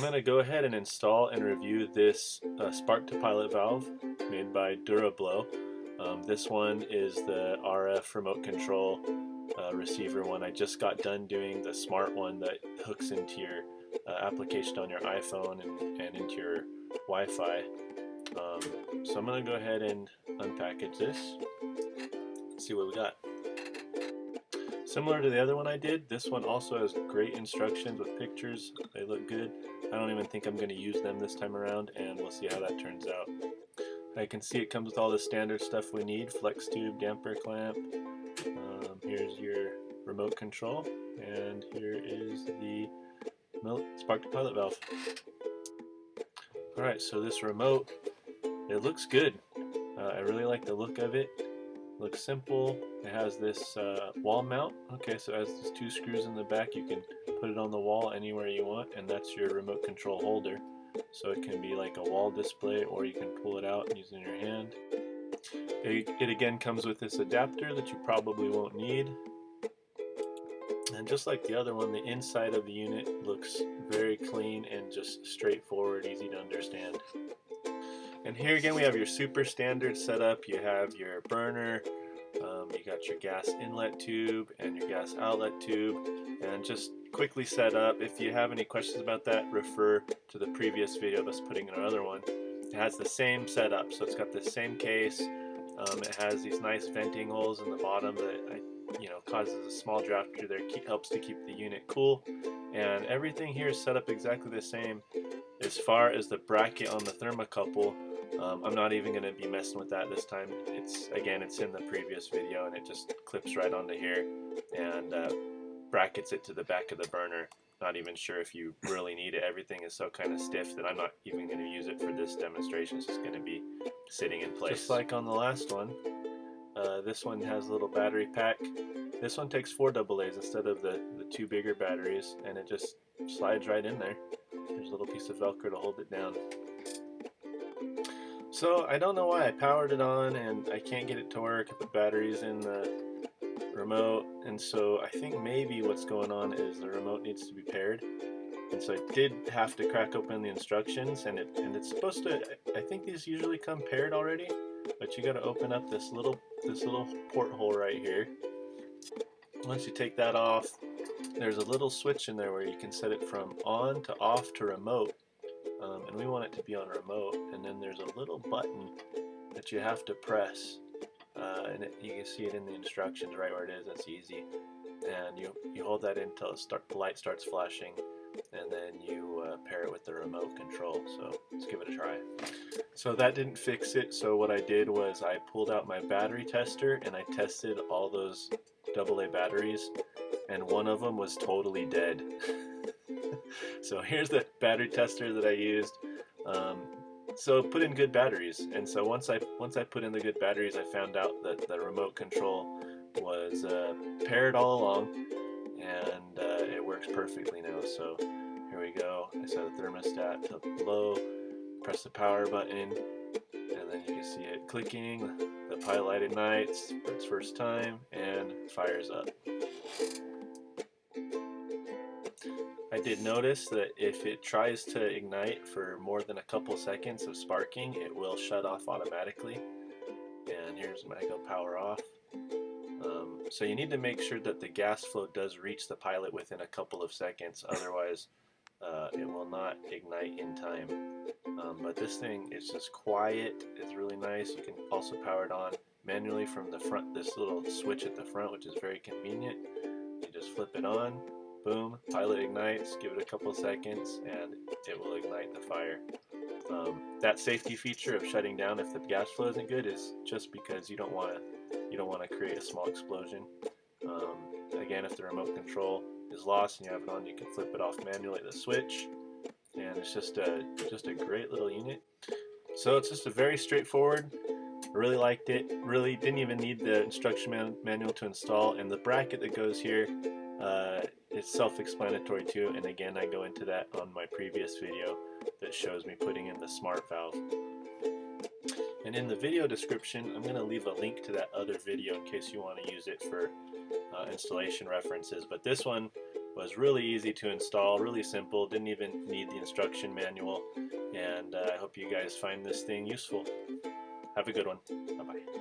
going to go ahead and install and review this spark to pilot valve made by Durablow. This one is the RF remote control receiver one. I just got done doing the smart one that hooks into your application on your iPhone and into your Wi-Fi. So I'm going to go ahead and unpackage this. Let's see what we got. Similar to the other one I did, this one also has great instructions with pictures. They look good. I don't even think I'm going to use them this time around, and we'll see how that turns out. I can see it comes with all the standard stuff we need: flex tube, damper clamp. Here's your remote control, and here is the spark to pilot valve. Alright, so this remote, it looks good. I really like the look of it. Looks simple. It has this wall mount. Okay, so it has these two screws in the back. You can put it on the wall anywhere you want, and that's your remote control holder. So it can be like a wall display, or you can pull it out and use it in your hand. It again comes with this adapter that you probably won't need. And just like the other one, the inside of the unit looks very clean and just straightforward, easy to understand. And here again we have your super standard setup. You have your burner, you got your gas inlet tube and your gas outlet tube, and just quickly set up. If you have any questions about that, refer to the previous video of us putting in another one. It has the same setup, so it's got the same case. It has these nice venting holes in the bottom that causes a small draft through there, helps to keep the unit cool. And everything here is set up exactly the same. As far as the bracket on the thermocouple, I'm not even going to be messing with that this time. It's in the previous video, and it just clips right onto here and brackets it to the back of the burner. Not even sure if you really need it. Everything is so kind of stiff that I'm not even going to use it for this demonstration. It's just going to be sitting in place. Just like on the last one, this one has a little battery pack. This one takes 4 AA's instead of the 2 bigger batteries, and it just slides right in there. There's a little piece of Velcro to hold it down. So I don't know why I powered it on and I can't get it to work. I put batteries in the remote, and so I think maybe what's going on is the remote needs to be paired. And so I did have to crack open the instructions, and it's supposed to, I think these usually come paired already, but you got to open up this little porthole right here. Once you take that off, there's a little switch in there where you can set it from on to off to remote, and we want it to be on remote. And then there's a little button that you have to press, and you can see it in the instructions right where it is. That's easy. And you hold that in until the light starts flashing, and then you pair it with the remote control. So let's give it a try. So that didn't fix it, so what I did was I pulled out my battery tester and I tested all those AA batteries, and one of them was totally dead. So here's the battery tester that I used. So put in good batteries, and so once I put in the good batteries, I found out that the remote control was paired all along, and it works perfectly now. So here we go. I set the thermostat to low, press the power button, and then you can see it clicking. The pilot light ignites for its first time and fires up. I did notice that if it tries to ignite for more than a couple seconds of sparking, it will shut off automatically. And here's my go power off. So you need to make sure that the gas flow does reach the pilot within a couple of seconds, otherwise it will not ignite in time. But this thing is just quiet. It's really nice. You can also power it on manually from the front, this little switch at the front, which is very convenient. You just flip it on, boom, pilot ignites, give it a couple seconds, and it will ignite the fire. That safety feature of shutting down if the gas flow isn't good is just because you don't want to create a small explosion. Again, if the remote control is lost and you have it on, you can flip it off manually at the switch, and it's just a great little unit. So it's just a very straightforward. I really liked it. Really didn't even need the instruction manual to install, and the bracket that goes here is self-explanatory too. And again, I go into that on my previous video that shows me putting in the smart valve. And in the video description, I'm going to leave a link to that other video in case you want to use it for installation references. But this one Was really easy to install, really simple, didn't even need the instruction manual, and I hope you guys find this thing useful. Have a good one. Bye-bye.